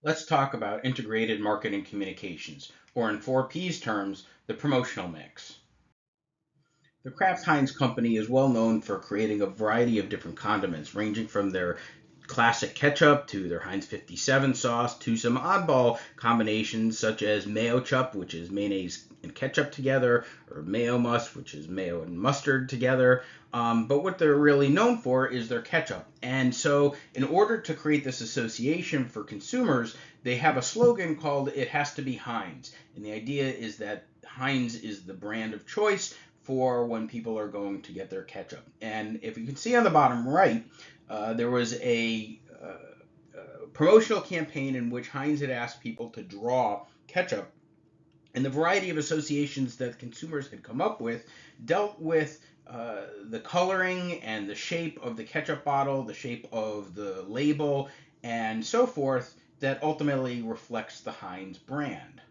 Let's talk about integrated marketing communications, or in 4P's terms, the promotional mix. The Kraft Heinz company is well known for creating a variety of different condiments, ranging from their classic ketchup to their Heinz 57 sauce to some oddball combinations such as mayo chup, which is mayonnaise and ketchup together, or mayo must, which is mayo and mustard together. But what they're really known for is their ketchup. And so, in order to create this association for consumers, they have a slogan called "It Has to Be Heinz." And the idea is that Heinz is the brand of choice for when people are going to get their ketchup. And if you can see on the bottom right, there was a promotional campaign in which Heinz had asked people to draw ketchup, and the variety of associations that consumers had come up with dealt with the coloring and the shape of the ketchup bottle, the shape of the label, and so forth, that ultimately reflects the Heinz brand.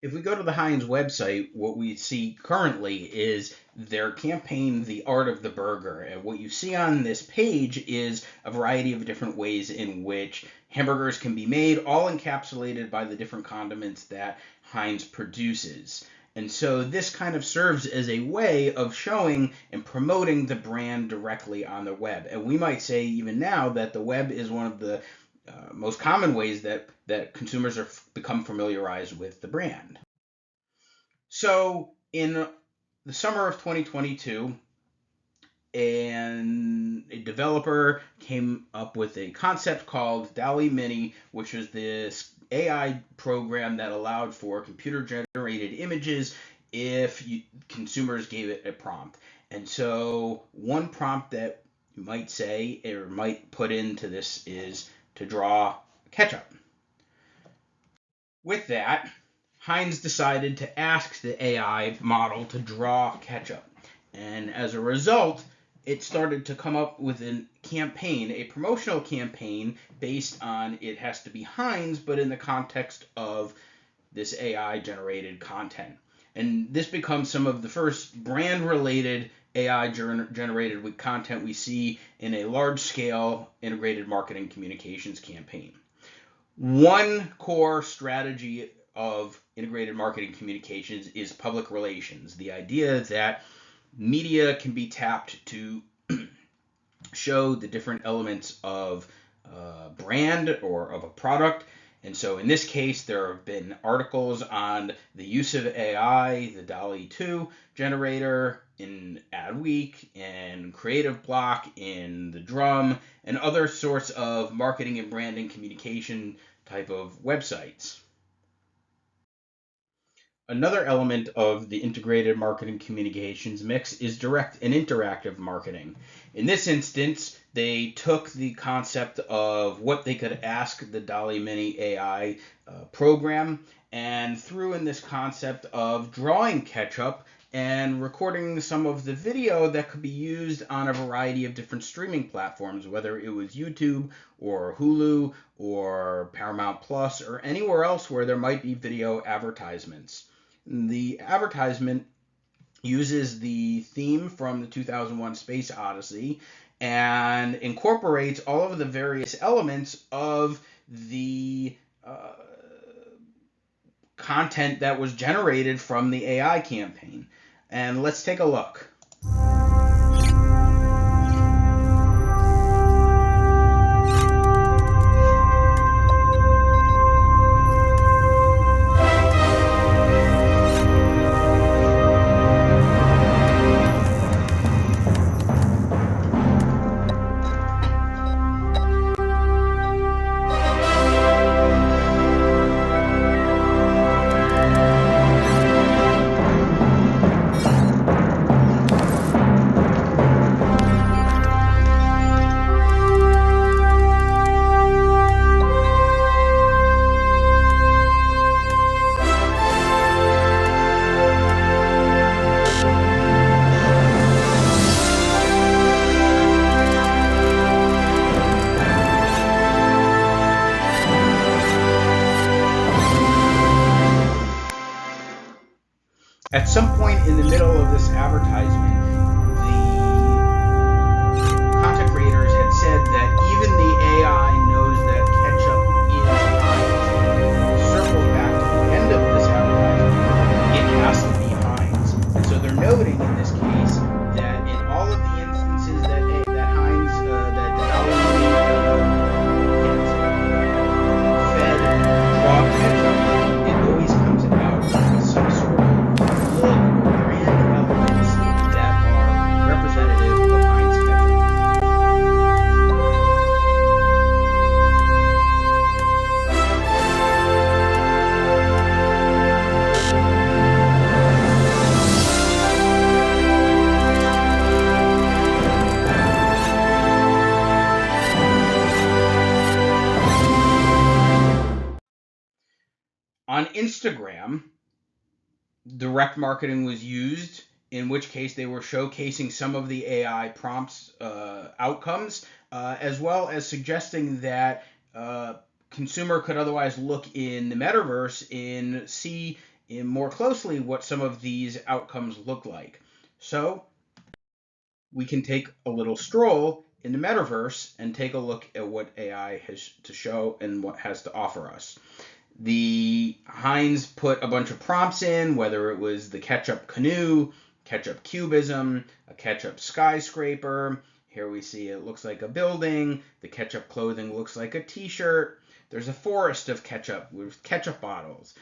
If we go to the Heinz website, what we see currently is their campaign, The Art of the Burger. And what you see on this page is a variety of different ways in which hamburgers can be made, all encapsulated by the different condiments that Heinz produces. And so this kind of serves as a way of showing and promoting the brand directly on the web. And we might say even now that the web is one of the most common ways that consumers are become familiarized with the brand. So in the summer of 2022, a developer came up with a concept called Dall-E Mini, which was this AI program that allowed for computer generated images if consumers gave it a prompt. And so one prompt that you might say or might put into this is to draw ketchup. With that, Heinz decided to ask the AI model to draw ketchup. And as a result, it started to come up with a campaign, a promotional campaign based on It Has to Be Heinz, but in the context of this AI generated content. And this becomes some of the first brand related AI generated with content we see in a large scale integrated marketing communications campaign. One core strategy of integrated marketing communications is public relations. The idea that media can be tapped to show the different elements of a brand or of a product. And so in this case, there have been articles on the use of AI, the Dall-E 2 generator in Adweek, and Creative Block in the Drum, and other sorts of marketing and branding communication type of websites. Another element of the integrated marketing communications mix is direct and interactive marketing. In this instance, they took the concept of what they could ask the Dall-E Mini AI program and threw in this concept of drawing ketchup and recording some of the video that could be used on a variety of different streaming platforms, whether it was YouTube or Hulu or Paramount Plus or anywhere else where there might be video advertisements. The advertisement uses the theme from the 2001 Space Odyssey and incorporates all of the various elements of the content that was generated from the AI campaign. And let's take a look. Instagram, direct marketing was used, in which case they were showcasing some of the AI prompts outcomes, as well as suggesting that consumer could otherwise look in the metaverse and see more closely what some of these outcomes look like. So we can take a little stroll in the metaverse and take a look at what AI has to show and what has to offer us. The Heinz put a bunch of prompts in, whether it was the ketchup canoe, ketchup cubism, a ketchup skyscraper. Here we see it looks like a building. The ketchup clothing looks like a t-shirt. There's a forest of ketchup with ketchup bottles.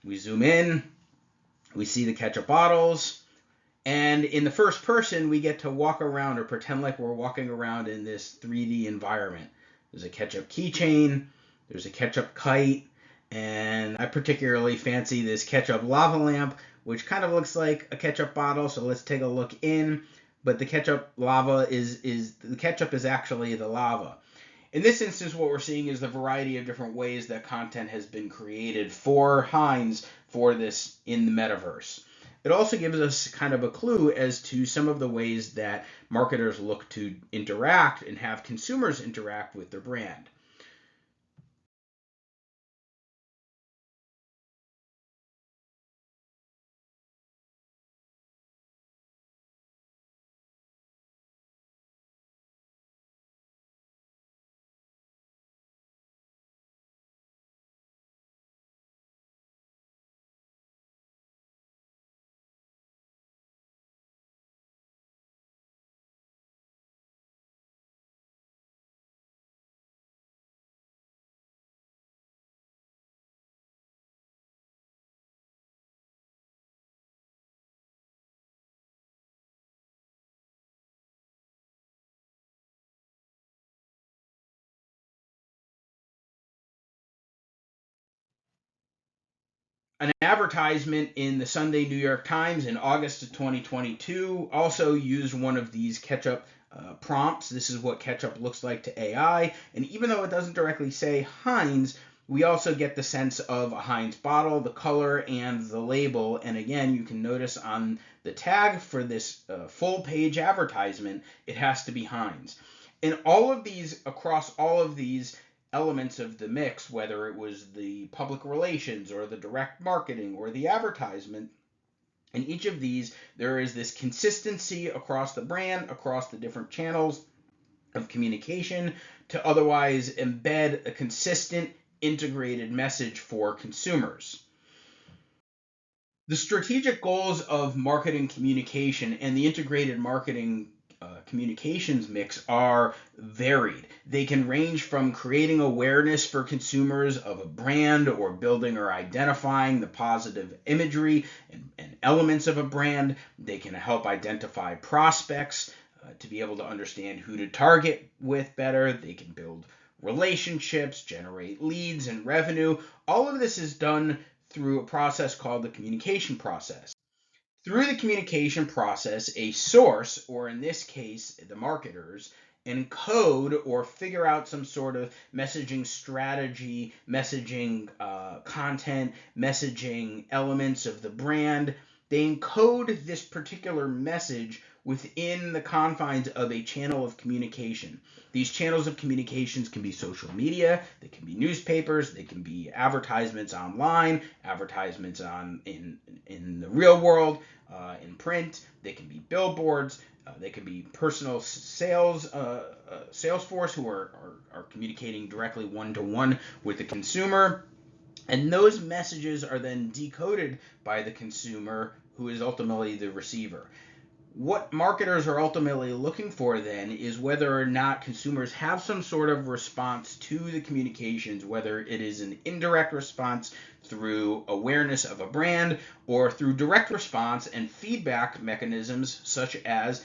We zoom in. We see the ketchup bottles. And in the first person, we get to walk around or pretend like we're walking around in this 3D environment. There's a ketchup keychain. There's a ketchup kite. And I particularly fancy this ketchup lava lamp, which kind of looks like a ketchup bottle. So let's take a look in. But the ketchup lava the ketchup is actually the lava. In this instance, what we're seeing is the variety of different ways that content has been created for Heinz for this in the metaverse. It also gives us kind of a clue as to some of the ways that marketers look to interact and have consumers interact with their brand. An advertisement in the Sunday New York Times in August of 2022 also used one of these ketchup prompts. This is what ketchup looks like to AI. And even though it doesn't directly say Heinz, we also get the sense of a Heinz bottle, the color, and the label. And again, you can notice on the tag for this full page advertisement, it has to be Heinz. And all of these, across all of these elements of the mix, whether it was the public relations or the direct marketing or the advertisement, in each of these, there is this consistency across the brand, across the different channels of communication to otherwise embed a consistent, integrated message for consumers. The strategic goals of marketing communication and the integrated marketing communications mix are varied. They can range from creating awareness for consumers of a brand or building or identifying the positive imagery and elements of a brand. They can help identify prospects to be able to understand who to target with better. They can build relationships, generate leads and revenue. All of this is done through a process called the communication process. Through the communication process, a source, or in this case, the marketers, encode or figure out some sort of messaging strategy, messaging content, messaging elements of the brand. They encode this particular message within the confines of a channel of communication. These channels of communications can be social media, they can be newspapers, they can be advertisements online, advertisements in the real world, in print, they can be billboards, they can be personal sales force who are communicating directly one-to-one with the consumer. And those messages are then decoded by the consumer, who is ultimately the receiver. What marketers are ultimately looking for then is whether or not consumers have some sort of response to the communications, whether it is an indirect response through awareness of a brand or through direct response and feedback mechanisms such as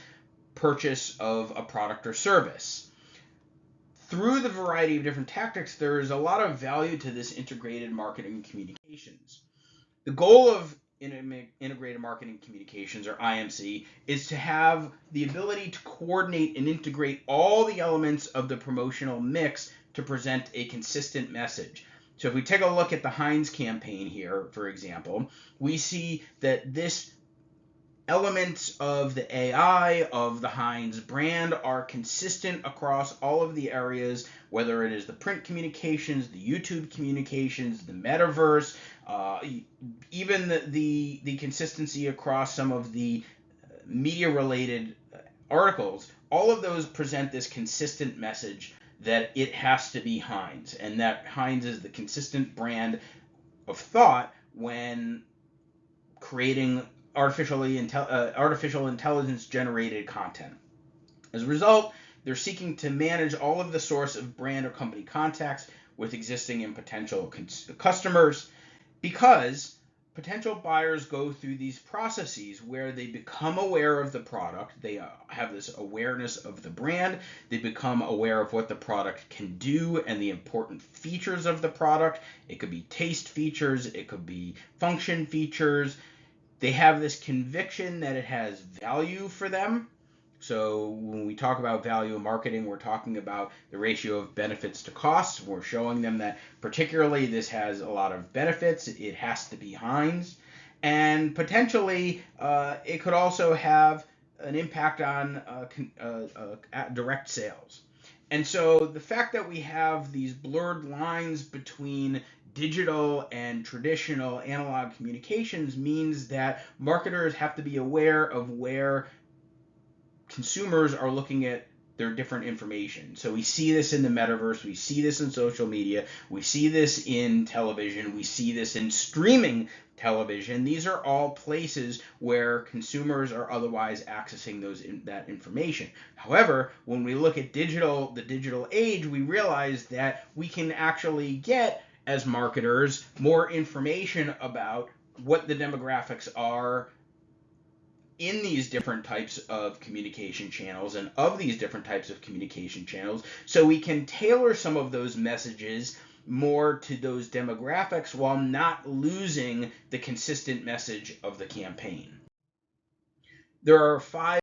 purchase of a product or service. Through the variety of different tactics, there is a lot of value to this integrated marketing communications. The goal of integrated marketing communications, or IMC, is to have the ability to coordinate and integrate all the elements of the promotional mix to present a consistent message. So if we take a look at the Heinz campaign here, for example, we see that this elements of the AI of the Heinz brand are consistent across all of the areas, whether it is the print communications, the YouTube communications, the metaverse, even the consistency across some of the media-related articles. All of those present this consistent message that it has to be Heinz, and that Heinz is the consistent brand of thought when creating artificial intelligence generated content. As a result, they're seeking to manage all of the source of brand or company contacts with existing and potential customers, because potential buyers go through these processes where they become aware of the product, they have this awareness of the brand, they become aware of what the product can do and the important features of the product. It could be taste features, it could be function features. They have this conviction that it has value for them. So when we talk about value in marketing, we're talking about the ratio of benefits to costs. We're showing them that particularly this has a lot of benefits. It has to be Heinz. And potentially it could also have an impact on direct sales. And so the fact that we have these blurred lines between digital and traditional analog communications means that marketers have to be aware of where consumers are looking at their different information. So we see this in the metaverse, we see this in social media, we see this in television, we see this in streaming television. These are all places where consumers are otherwise accessing that information. However, when we look at the digital age, we realize that we can actually get, as marketers, more information about what the demographics are in these different types of communication channels and of these different types of communication channels, so we can tailor some of those messages more to those demographics while not losing the consistent message of the campaign. There are 5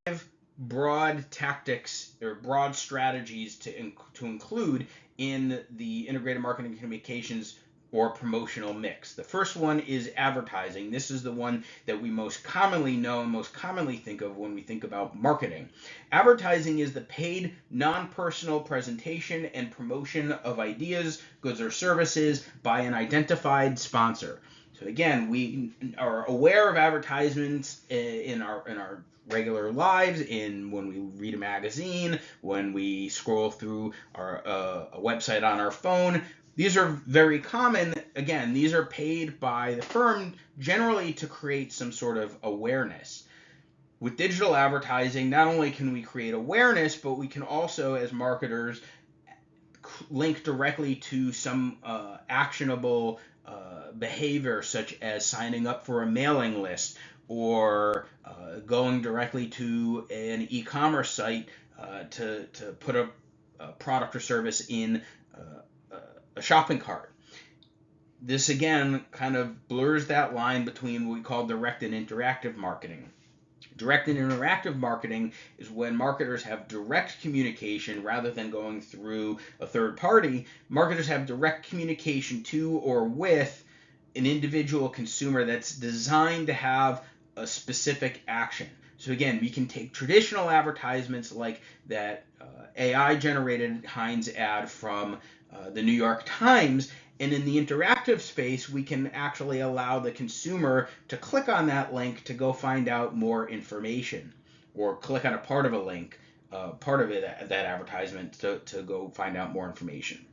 broad tactics or broad strategies to include in the integrated marketing communications or promotional mix. The first one is advertising. This is the one that we most commonly know and most commonly think of when we think about marketing. Advertising is the paid, non-personal presentation and promotion of ideas, goods, or services by an identified sponsor. So again, we are aware of advertisements in our regular lives, when we read a magazine, when we scroll through a website on our phone. These are very common. Again, these are paid by the firm generally to create some sort of awareness. With digital advertising, not only can we create awareness, but we can also, as marketers, link directly to some actionable behavior, such as signing up for a mailing list or going directly to an e-commerce site to put a product or service in a shopping cart. This again kind of blurs that line between what we call direct and interactive marketing. Direct and interactive marketing is when marketers have direct communication rather than going through a third party. Marketers have direct communication to or with an individual consumer that's designed to have a specific action. So again, we can take traditional advertisements like that AI-generated Heinz ad from the New York Times, and in the interactive space, we can actually allow the consumer to click on that link to go find out more information, or click on a part of a link, part of that advertisement to go find out more information.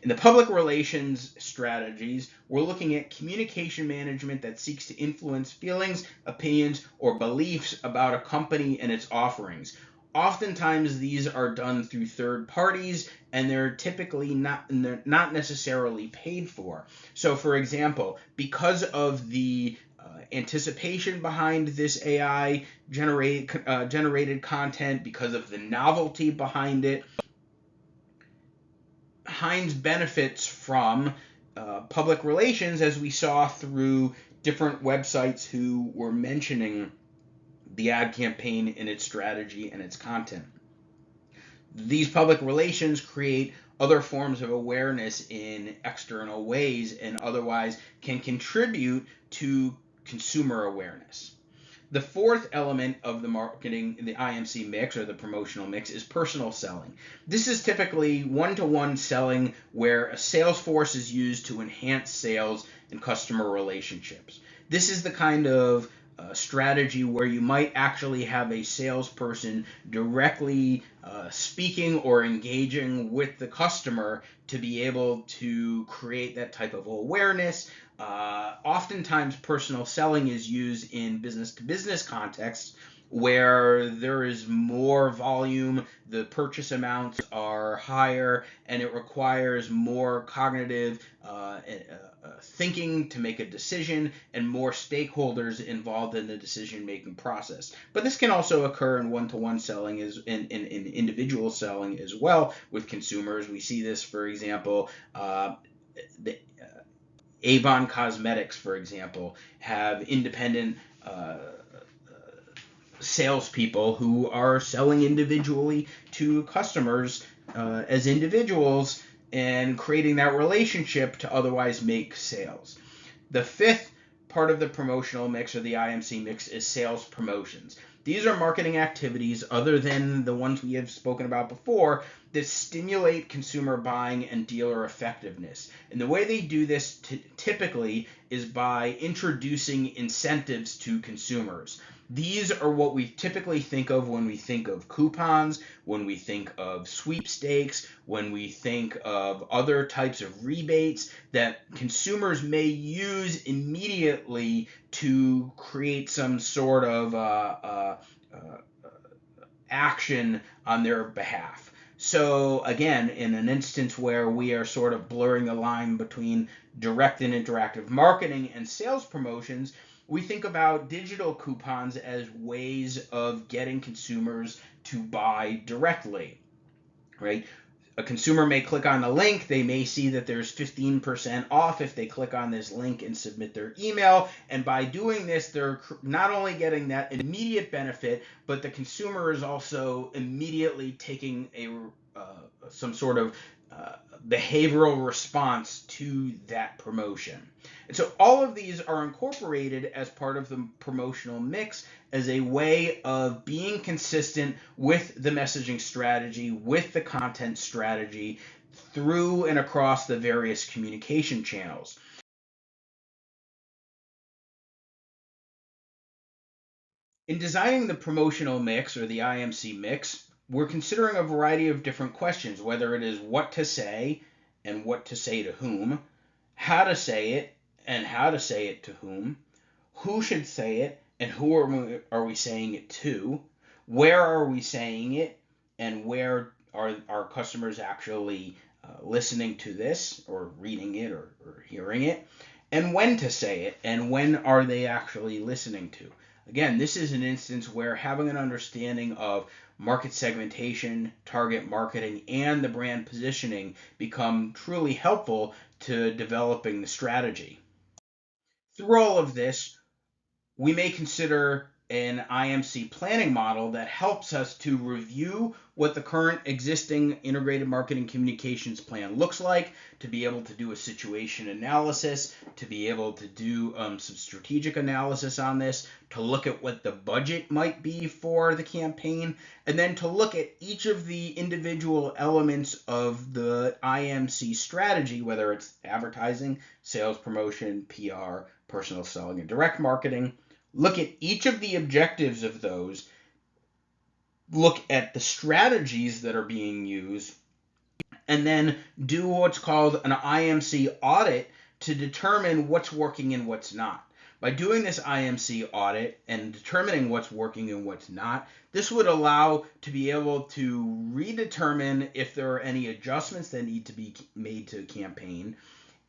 In the public relations strategies, we're looking at communication management that seeks to influence feelings, opinions, or beliefs about a company and its offerings. Oftentimes, these are done through third parties, and they're typically not necessarily paid for. So, for example, because of the anticipation behind this AI generated content, because of the novelty behind it, Heinz benefits from public relations, as we saw through different websites who were mentioning the ad campaign in its strategy and its content. These public relations create other forms of awareness in external ways and otherwise can contribute to consumer awareness. The fourth element of the marketing, the IMC mix or the promotional mix, is personal selling. This is typically one-to-one selling where a sales force is used to enhance sales and customer relationships. This is the kind of strategy where you might actually have a salesperson directly speaking or engaging with the customer to be able to create that type of awareness. Oftentimes, personal selling is used in business to business contexts where there is more volume, the purchase amounts are higher, and it requires more cognitive thinking to make a decision and more stakeholders involved in the decision making process. But this can also occur in one-to-one selling, in individual selling as well with consumers. We see this, for example, the Avon Cosmetics, for example, have independent salespeople who are selling individually to customers as individuals and creating that relationship to otherwise make sales. The fifth part of the promotional mix or the IMC mix is sales promotions. These are marketing activities other than the ones we have spoken about before that stimulate consumer buying and dealer effectiveness. And the way they do this typically is by introducing incentives to consumers. These are what we typically think of when we think of coupons, when we think of sweepstakes, when we think of other types of rebates that consumers may use immediately to create some sort of action on their behalf. So again, in an instance where we are sort of blurring the line between direct and interactive marketing and sales promotions, we think about digital coupons as ways of getting consumers to buy directly, right? A consumer may click on a link. They may see that there's 15% off if they click on this link and submit their email. And by doing this, they're not only getting that immediate benefit, but the consumer is also immediately taking some sort of behavioral response to that promotion. And so all of these are incorporated as part of the promotional mix as a way of being consistent with the messaging strategy, with the content strategy, through and across the various communication channels. In designing the promotional mix or the IMC mix, we're considering a variety of different questions, whether it is what to say and what to say to whom, how to say it and how to say it to who should say it and who are we saying it to, where are we saying it, and where are our customers actually listening to this or reading it or hearing it, and when to say it and when are they actually listening to. Again, this is an instance where having an understanding of market segmentation, target marketing, and the brand positioning become truly helpful to developing the strategy. Through all of this, we may consider an IMC planning model that helps us to review what the current existing integrated marketing communications plan looks like, to be able to do a situation analysis, to be able to do some strategic analysis on this, to look at what the budget might be for the campaign, and then to look at each of the individual elements of the IMC strategy, whether it's advertising, sales promotion, PR, personal selling, and direct marketing. Look at each of the objectives of those, look at the strategies that are being used, and then do what's called an IMC audit to determine what's working and what's not. By doing this IMC audit and determining what's working and what's not, this would allow to be able to redetermine if there are any adjustments that need to be made to a campaign,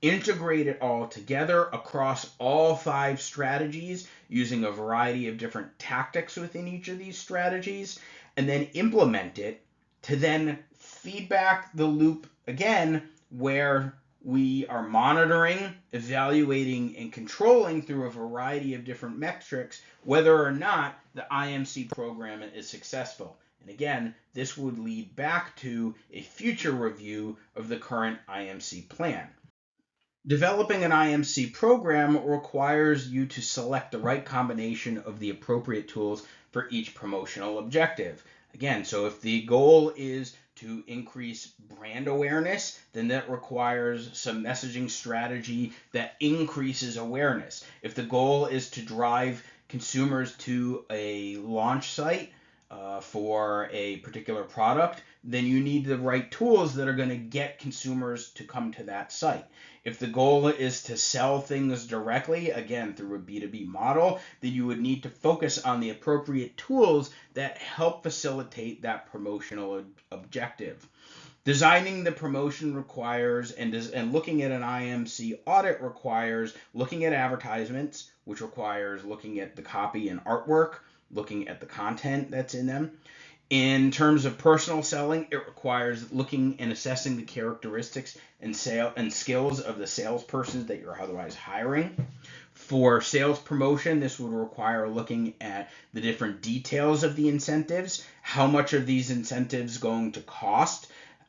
integrate it all together across all 5 strategies using a variety of different tactics within each of these strategies, and then implement it to then feedback the loop again where we are monitoring, evaluating, and controlling through a variety of different metrics whether or not the IMC program is successful. And again, this would lead back to a future review of the current IMC plan. Developing an IMC program requires you to select the right combination of the appropriate tools for each promotional objective. Again, so if the goal is to increase brand awareness, then that requires some messaging strategy that increases awareness. If the goal is to drive consumers to a launch site for a particular product, then you need the right tools that are going to get consumers to come to that site. If the goal is to sell things directly, again, through a B2B model, then you would need to focus on the appropriate tools that help facilitate that promotional objective. Designing the promotion requires, and looking at an IMC audit requires looking at advertisements, which requires looking at the copy and artwork, looking at the content that's in them. In terms of personal selling, it requires looking and assessing the characteristics and skills of the salesperson that you're otherwise hiring. For sales promotion, this would require looking at the different details of the incentives, how much are these incentives going to cost,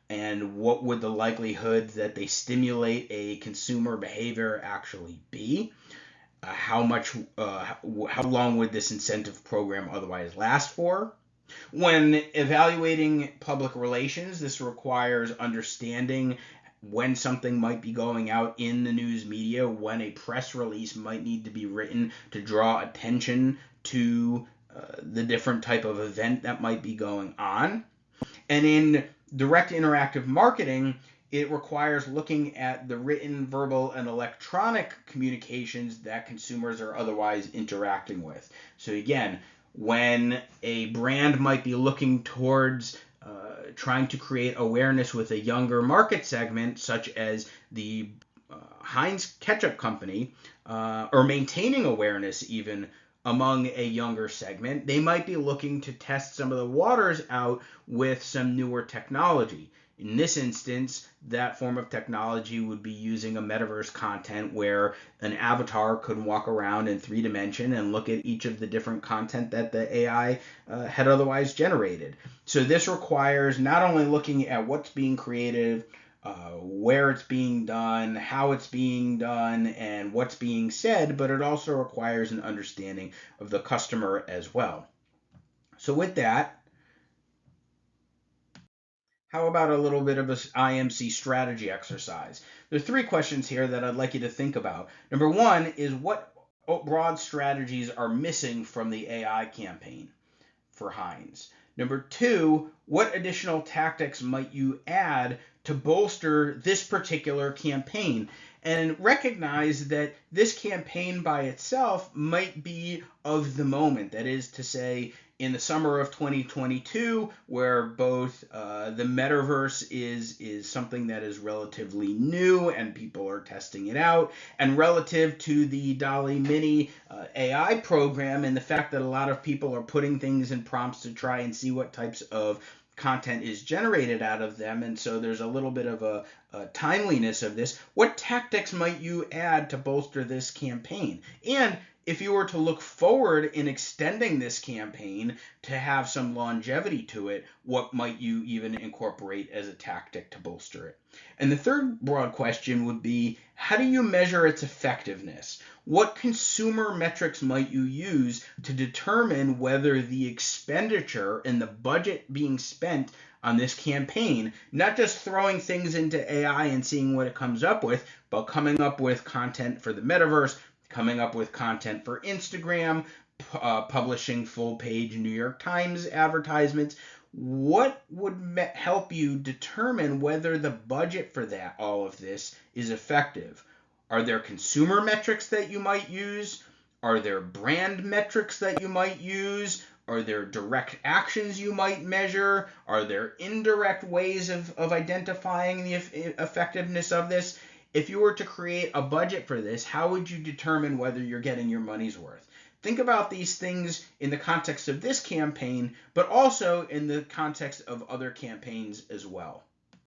and what would the likelihood that they stimulate a consumer behavior actually be. How long would this incentive program otherwise last for? When evaluating public relations, this requires understanding when something might be going out in the news media, when a press release might need to be written to draw attention to the different type of event that might be going on. And in direct interactive marketing, it requires looking at the written, verbal, and electronic communications that consumers are otherwise interacting with. So again, when a brand might be looking towards trying to create awareness with a younger market segment, such as the Heinz Ketchup company, or maintaining awareness even among a younger segment, they might be looking to test some of the waters out with some newer technology. In this instance, that form of technology would be using a metaverse content where an avatar could walk around in 3D and look at each of the different content that the AI had otherwise generated. So this requires not only looking at what's being created, where it's being done, how it's being done, and what's being said, but it also requires an understanding of the customer as well. So with that, how about a little bit of an IMC strategy exercise? There are 3 questions here that I'd like you to think about. Number 1 is what broad strategies are missing from the AI campaign for Heinz? Number 2, what additional tactics might you add to bolster this particular campaign? And recognize that this campaign by itself might be of the moment. That is to say, in the summer of 2022, where both the metaverse is something that is relatively new and people are testing it out, and relative to the Dall-E Mini AI program and the fact that a lot of people are putting things in prompts to try and see what types of content is generated out of them, and so there's a little bit of a timeliness of this. What tactics might you add to bolster this campaign? And if you were to look forward in extending this campaign to have some longevity to it, what might you even incorporate as a tactic to bolster it? And the third broad question would be, how do you measure its effectiveness? What consumer metrics might you use to determine whether the expenditure and the budget being spent on this campaign, not just throwing things into AI and seeing what it comes up with, but coming up with content for the metaverse, coming up with content for Instagram, publishing full-page New York Times advertisements? What would help you determine whether the budget for all of this is effective? Are there consumer metrics that you might use? Are there brand metrics that you might use? Are there direct actions you might measure? Are there indirect ways of identifying the effectiveness of this? If you were to create a budget for this, how would you determine whether you're getting your money's worth? Think about these things in the context of this campaign, but also in the context of other campaigns as well.